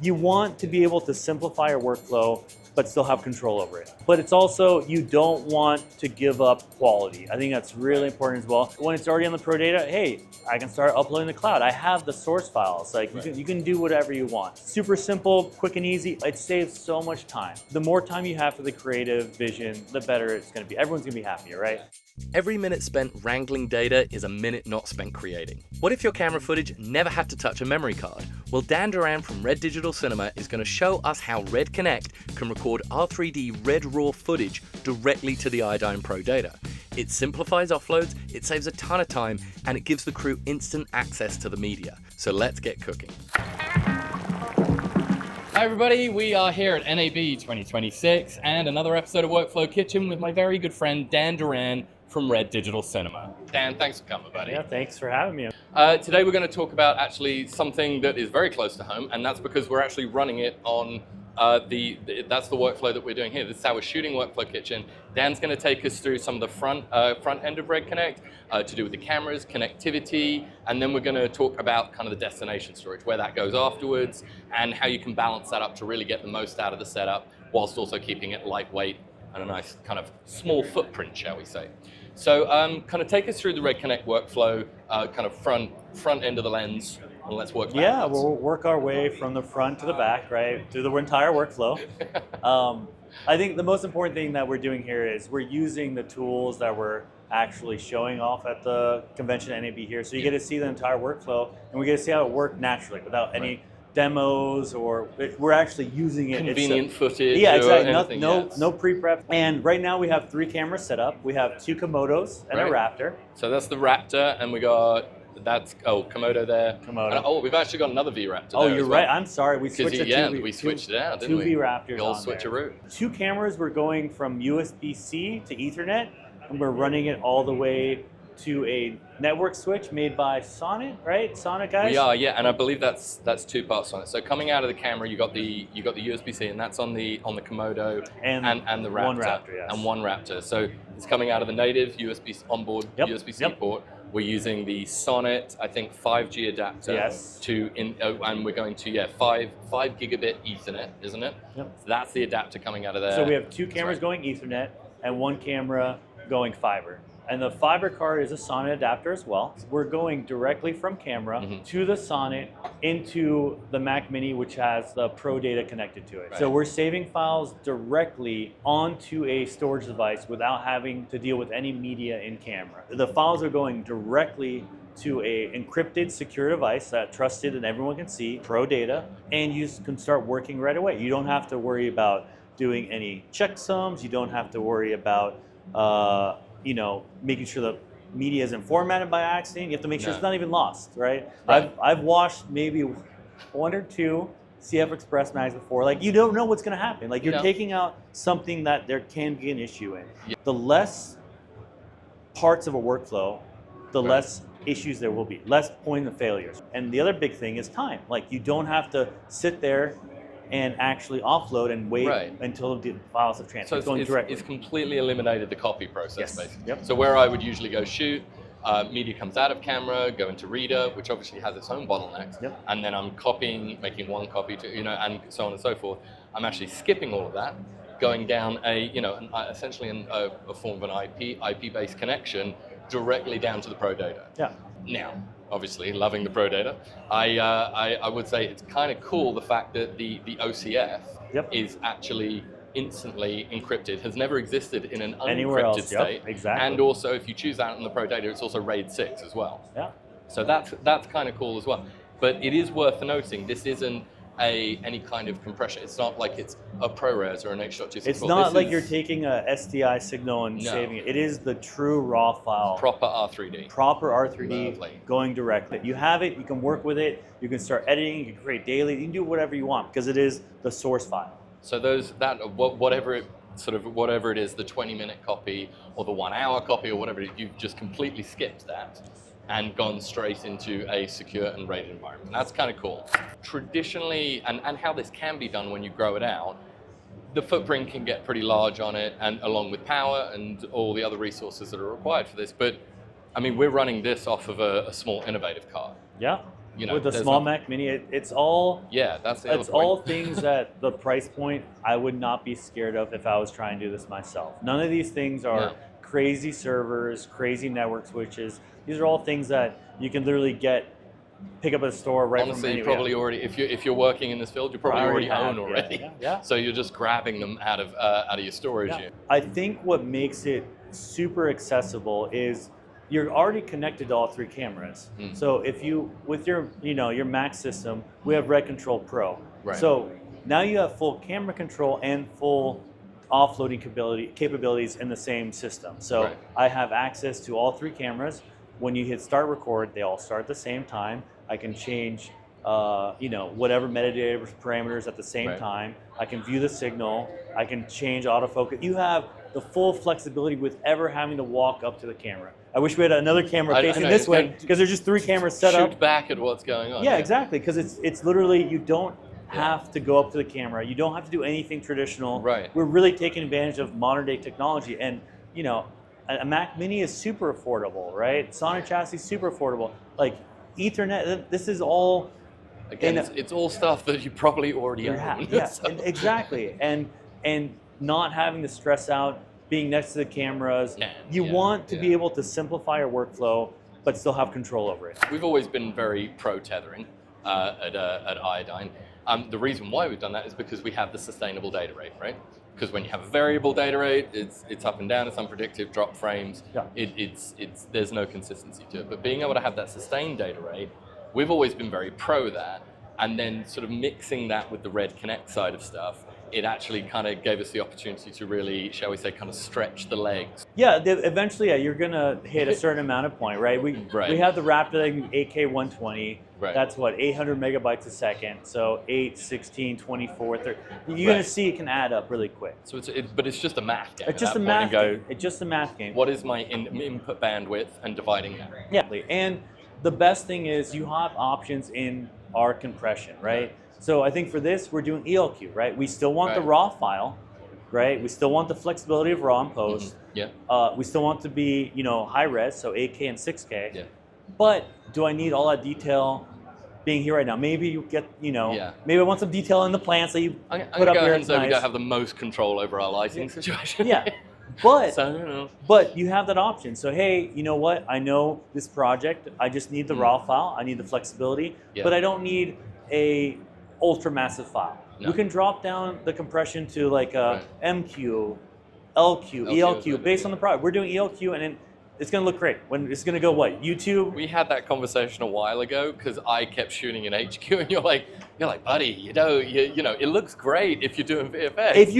You want to be able to simplify your workflow, but still have control over it. But it's also, you don't want to give up quality. I think that's really important as well. When it's already on the Pro Data, hey, I can start uploading the cloud. I have the source files. Like you can do whatever you want. Super simple, quick and easy. It saves so much time. The more time you have for the creative vision, the better it's gonna be. Everyone's gonna be happier, right? Every minute spent wrangling data is a minute not spent creating. What if your camera footage never had to touch a memory card? Well, Dan Duran from Red Digital Cinema is going to show us how Red Connect can record R3D Red RAW footage directly to the iodyne Pro Data. It simplifies offloads, it saves a ton of time, and it gives the crew instant access to the media. So let's get cooking. Hi everybody, we are here at NAB 2026 and another episode of Workflow Kitchen with my very good friend Dan Duran from Red Digital Cinema. Dan, thanks for coming, buddy. Yeah, thanks for having me. Today we're going to talk about actually something that is very close to home, and that's because we're actually running it on that's the workflow that we're doing here. This is how we're shooting Workflow Kitchen. Dan's going to take us through some of the front end of Red Connect to do with the cameras, connectivity, and then we're going to talk about kind of the destination storage, where that goes afterwards, and how you can balance that up to really get the most out of the setup, whilst also keeping it lightweight and a nice kind of small footprint, shall we say. So kind of take us through the Red Connect workflow, kind of front end of the lens, and let's work backwards. Yeah, we'll work our way from the front to the back, right, through the entire workflow. I think the most important thing that we're doing here is we're using the tools that we're actually showing off at the convention at NAB here. So you get to see the entire workflow, and we get to see how it worked naturally without any demos, or we're actually using it. Convenient footage. Yeah, exactly. Or anything, No pre-prep. And right now we have 3 cameras set up. We have 2 Komodos and a Raptor. So that's the Raptor, and we got Komodo there. Komodo. And, we've actually got another V Raptor. Oh, there you're as well. right. I'm sorry. We switched it. We switched it out, didn't we? 2 V Raptors. The old on switcheroo. there. 2 cameras. We're going from USB-C to Ethernet, and we're running it all the way to a network switch made by Sonnet, right? Sonnet guys. We are, yeah, and I believe that's 2 parts on it. So coming out of the camera, you got the USB-C, and that's on the Komodo and the Raptor. One Raptor, yes. And one Raptor. So it's coming out of the native USB onboard USB-C port. We're using the Sonnet, I think 5G adapter and we're going to 5 gigabit Ethernet, isn't it? Yep. So that's the adapter coming out of there. So we have 2 cameras going Ethernet and 1 camera going fiber. And the fiber card is a Sonnet adapter as well. We're going directly from camera to the Sonnet into the Mac Mini, which has the Pro Data connected to it. Right. So we're saving files directly onto a storage device without having to deal with any media in camera. The files are going directly to a encrypted, secure device that trusted and everyone can see, Pro Data, and you can start working right away. You don't have to worry about doing any checksums. You don't have to worry about making sure the media isn't formatted by accident. You have to make sure it's not even lost, right? I've washed maybe 1 or 2 CF Express mags before. Like, you don't know what's going to happen. Like, you're taking out something that there can be an issue in. Yeah. The less parts of a workflow, the less issues there will be, less point of failures. And the other big thing is time. Like, you don't have to sit there and actually offload and wait until the files have transferred. So it's completely eliminated the copy process, basically. Yep. So where I would usually go shoot, media comes out of camera, go into reader, which obviously has its own bottlenecks, and then I'm copying, making 1 copy to, and so on and so forth. I'm actually skipping all of that, going down essentially a form of an IP-based connection directly down to the Pro Data. Yeah. Now, obviously, loving the Pro Data, I would say it's kind of cool the fact that the OCF is actually instantly encrypted, has never existed in an unencrypted state. Exactly. And also, if you choose that on the Pro Data, it's also RAID 6 as well. Yeah. So that's kind of cool as well. But it is worth noting, this isn't any kind of compression. It's not like it's a ProRes or an H.264. It's not like you're taking a SDI signal and saving it. It is the true raw file. Proper R3D. Proper R3D going directly. You have it, you can work with it, you can start editing, you can create daily, you can do whatever you want because it is the source file. So whatever it is, the 20-minute copy or the 1-hour copy or whatever, you've just completely skipped that and gone straight into a secure and RAID environment. That's kind of cool. Traditionally, and how this can be done when you grow it out, the footprint can get pretty large on it, and along with power and all the other resources that are required for this. But I mean, we're running this off of a small innovative card. Yeah. with the small Mac Mini, it's all that's the it's all things that the price point I would not be scared of if I was trying to do this myself. None of these things are crazy servers, crazy network switches. These are all things that you can literally pick up at a store right Honestly, from anywhere. you probably already, if you're working in this field, you probably already own already. Yeah. So you're just grabbing them out of your storage unit. I think what makes it super accessible is you're already connected to all 3 cameras. So if you, with your Mac system, we have Red Control Pro. Right. So now you have full camera control and full offloading capabilities in the same system. So I have access to all 3 cameras. When you hit start record, they all start at the same time. I can change whatever metadata parameters at the same time. I can view the signal. I can change autofocus. You have the full flexibility with ever having to walk up to the camera. I wish we had another camera facing this way, because there's just 3 cameras set up. Shoot back at what's going on. Yeah, exactly, because it's literally, you don't have to go up to the camera. You don't have to do anything traditional. Right. We're really taking advantage of modern day technology, and a Mac Mini is super affordable, right? Sonnet chassis super affordable. Like Ethernet, this is all. Again, it's all stuff that you probably already own. Yeah, exactly, and not having to stress out being next to the cameras. You want to be able to simplify your workflow, but still have control over it. We've always been very pro tethering at iodyne. The reason why we've done that is because we have the sustainable data rate, right? Because when you have a variable data rate, it's up and down, it's unpredictable, drop frames. There's no consistency to it. But being able to have that sustained data rate, we've always been very pro that. And then sort of mixing that with the Red Connect side of stuff, it actually kind of gave us the opportunity to really, shall we say, kind of stretch the legs. Yeah, eventually, you're gonna hit a certain amount of point, right? We have the Raptor 8K120. Right. That's what, 800 megabytes a second. So 8, 16, 24, 30. You're gonna see it can add up really quick. So but it's just a math game. It's just a math game. It's just a math game. What is my input bandwidth and dividing that? Yeah, and the best thing is you have options in our compression, right? So I think for this, we're doing ELQ, right? We still want the raw file, right? We still want the flexibility of raw and post. We still want to be, high res, so 8K and 6K. But do I need all that detail being here right now? Maybe you get, maybe I want some detail in the plants that you put up here. I'm going to say we don't have the most control over our lighting situation. But you have that option. So hey, you know what? I know this project. I just need the raw file. I need the flexibility, but I don't need a ultra massive file. You can drop down the compression to like a MQ, LQ, ELQ based on the product. We're doing ELQ, and it's going to look great. When it's going to go what? YouTube? We had that conversation a while ago because I kept shooting in HQ, and you're like, buddy, it looks great if you're doing VFX. If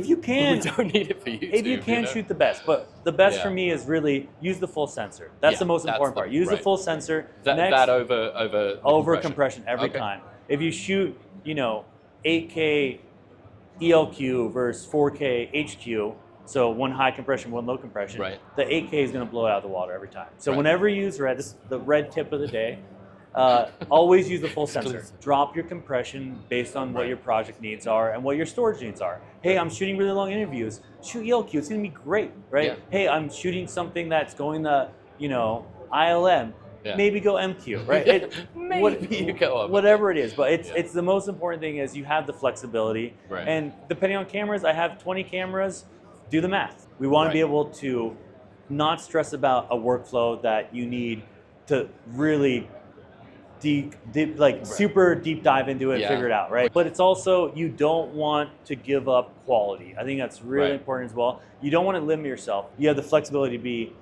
you can, we don't need it for YouTube. If you can shoot the best, but the best for me is really use the full sensor. That's the most important part. Use the full sensor. That over compression every time. If you shoot, 8K ELQ versus 4K HQ. So one high compression, one low compression. The 8K is going to blow it out of the water every time. So whenever you use red, this is the red tip of the day. Always use the full sensor. Drop your compression based on what your project needs are and what your storage needs are. Hey, I'm shooting really long interviews. Shoot ELQ. It's going to be great, right? Hey, I'm shooting something that's going to, ILM. Maybe go MQ, right? Maybe you go up. Whatever it is, but it's the most important thing is you have the flexibility. And depending on cameras, I have 20 cameras. Do the math. We want to be able to not stress about a workflow that you need to really super deep dive into it and figure it out, right? But it's also, you don't want to give up quality. I think that's really important as well. You don't want to limit yourself. You have the flexibility to be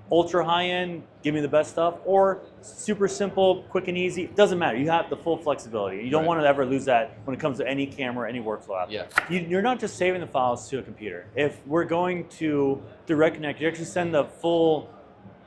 ultra high end, give me the best stuff, or super simple, quick and easy. It doesn't matter. You have the full flexibility. You don't want to ever lose that when it comes to any camera, any workflow out there. You're not just saving the files to a computer. If we're going to direct connect, you actually send the full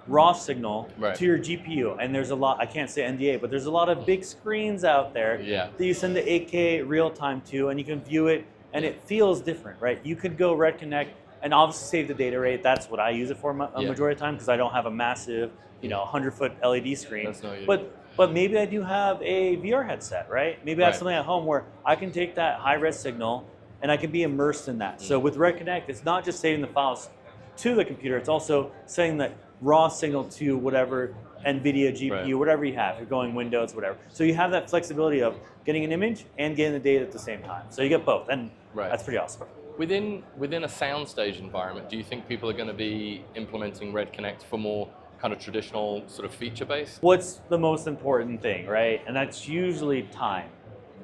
raw signal to your GPU. And there's a lot, I can't say NDA, but there's a lot of big screens out there that you send the 8K real time to, and you can view it, and it feels different, right? You could go Red Connect and obviously save the data rate. That's what I use it for a majority of the time, because I don't have a massive, 100-foot LED screen. But maybe I do have a VR headset, right? Maybe I have something at home where I can take that high-res signal and I can be immersed in that. So with Red Connect, it's not just saving the files to the computer, it's also sending that raw signal to whatever NVIDIA GPU, whatever you have. You're going Windows, whatever. So you have that flexibility of getting an image and getting the data at the same time. So you get both, and that's pretty awesome. Within a soundstage environment, do you think people are going to be implementing Red Connect for more kind of traditional sort of feature based? What's the most important thing, right? And that's usually time,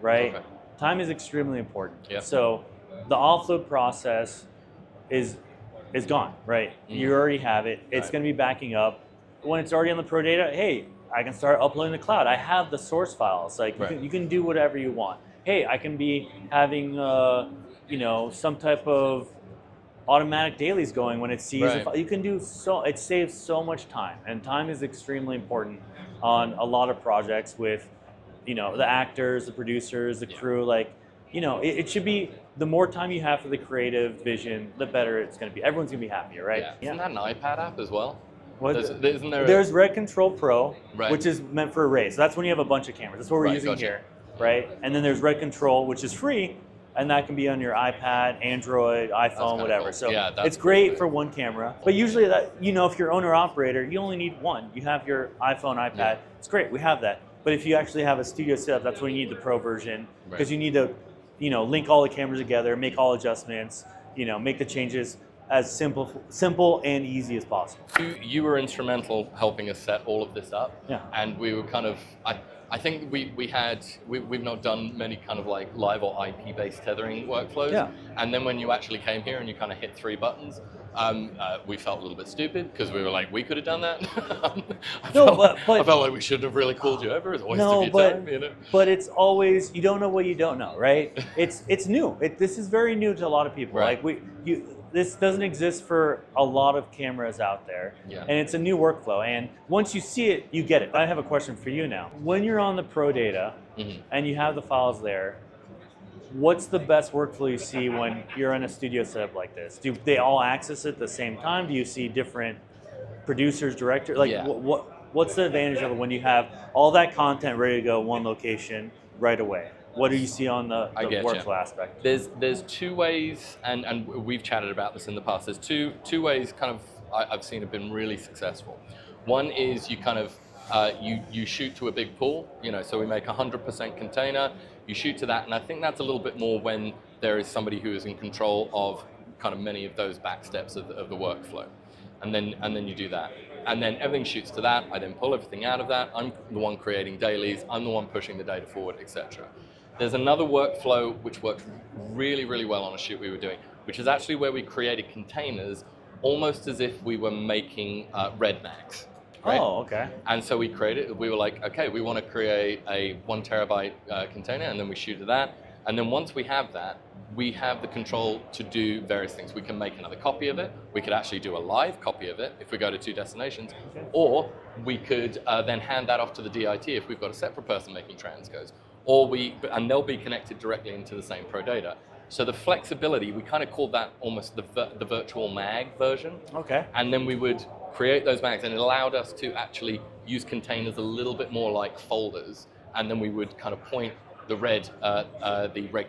right? Okay. Time is extremely important. Yep. So the offload process is gone, right? You already have it. It's going to be backing up. When it's already on the Pro Data, hey, I can start uploading the cloud. I have the source files. Like you can do whatever you want. Hey, I can be having some type of automatic dailies going when it sees the file. You can do it saves so much time, and time is extremely important on a lot of projects with the actors, the producers, the crew. Like it should be, the more time you have for the creative vision, the better it's going to be. Everyone's going to be happier, right? Isn't that an iPad app as well? There's Red Control Pro, which is meant for arrays. So that's when you have a bunch of cameras. That's what we're using here, right? And then there's Red Control, which is free, and that can be on your iPad, Android, iPhone, whatever. Cool. So it's great for one camera. But usually, if you're owner-operator, you only need one. You have your iPhone, iPad. It's great. We have that. But if you actually have a studio setup, that's when you need the Pro version, because you need to, link all the cameras together, make all adjustments, make the changes as simple and easy as possible. You were instrumental helping us set all of this up. Yeah. And we were kind of, I think we've not done many kind of like live or IP-based tethering workflows. Yeah. And then when you actually came here and you kind of hit 3 buttons, we felt a little bit stupid because we were like, we could have done that. I felt like we shouldn't have really called you over. It's a waste of your time. But it's always, you don't know what you don't know, right? It's new. This is very new to a lot of people. Right. Like this doesn't exist for a lot of cameras out there. Yeah. And it's a new workflow. And once you see it, you get it. I have a question for you now. When you're on the Pro Data and you have the files there, what's the best workflow you see when you're in a studio setup like this? Do they all access it at the same time? Do you see different producers, directors? What's the advantage of it when you have all that content ready to go one location right away? What do you see on the workflow aspect? There's 2 ways, and we've chatted about this in the past. There's two ways kind of I've seen have been really successful. One is you kind of you shoot to a big pool, so we make 100% container. You shoot to that, and I think that's a little bit more when there is somebody who is in control of kind of many of those back steps of the workflow, and then you do that. And then everything shoots to that. I then pull everything out of that. I'm the one creating dailies. I'm the one pushing the data forward, etc. There's another workflow which worked really, really well on a shoot we were doing, which is actually where we created containers almost as if we were making red mags. Right? Oh, okay. And so we were like, okay, we want to create a 1 terabyte container, and then we shoot to that. And then once we have that, we have the control to do various things. We can make another copy of it. We could actually do a live copy of it if we go to 2 destinations. Okay. Or we could then hand that off to the DIT if we've got a separate person making transcodes. And they'll be connected directly into the same Pro Data. So the flexibility, we kind of called that almost the virtual mag version. Okay. And then we would create those mags, and it allowed us to actually use containers a little bit more like folders. And then we would kind of point the Red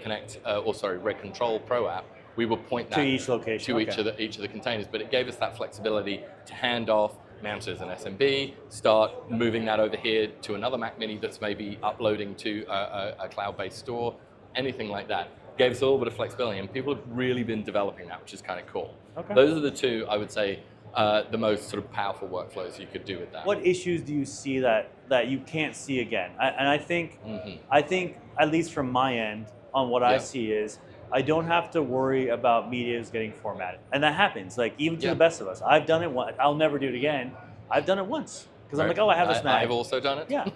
Connect, Red Control Pro app. We would point that to each location, to each of the containers, but it gave us that flexibility to hand off, mount it as an SMB, start moving that over here to another Mac Mini that's maybe uploading to a cloud-based store, anything like that. Gave us a little bit of flexibility, and people have really been developing that, which is kind of cool. Okay. Those are the 2, I would say, the most sort of powerful workflows you could do with that. What issues do you see that you can't see again? I think, at least from my end, on what I see is, I don't have to worry about medias getting formatted. And that happens, like even to the best of us. I've done it once. I'll never do it again. I've done it once. Because I'm like, oh, I have this mag. I've also done it. Yeah.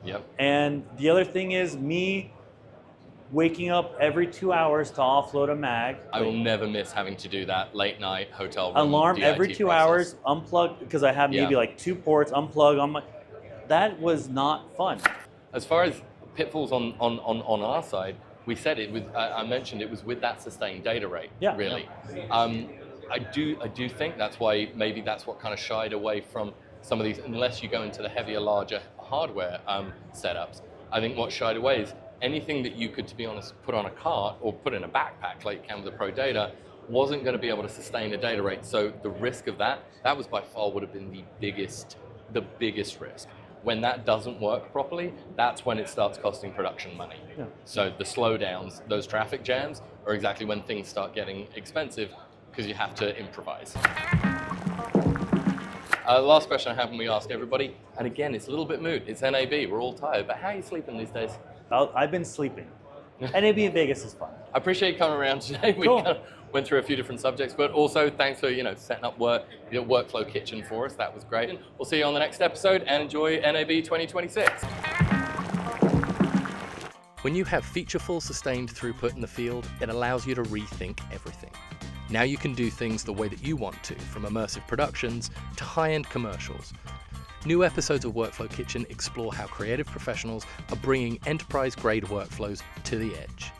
Yep. And the other thing is me waking up every 2 hours to offload a mag. I will never miss having to do that late night hotel room alarm DIT every 2 hours, unplug, because I have maybe like 2 ports, unplug on my. That was not fun. As far as pitfalls on our side, we said it with. I mentioned it was with that sustained data rate. Yeah. Really. Yeah. I do think that's why maybe that's what kind of shied away from some of these, unless you go into the heavier, larger hardware setups. I think what shied away is anything that you could, to be honest, put on a cart or put in a backpack like you can with the Pro Data wasn't going to be able to sustain a data rate. So the risk of that was by far would have been the biggest the biggest risk. When that doesn't work properly, that's when it starts costing production money. Yeah. So the slowdowns, those traffic jams, are exactly when things start getting expensive because you have to improvise. Last question I have, and we ask everybody, and again, it's a little bit mood. It's NAB, we're all tired, but how are you sleeping these days? I've been sleeping. NAB in Vegas is fun. I appreciate you coming around today. We Cool. kind of went through a few different subjects, but also thanks for setting up your workflow kitchen for us. That was great. And we'll see you on the next episode, and enjoy NAB 2026. When you have featureful, sustained throughput in the field, it allows you to rethink everything. Now you can do things the way that you want to, from immersive productions to high-end commercials. New episodes of Workflow Kitchen explore how creative professionals are bringing enterprise-grade workflows to the edge.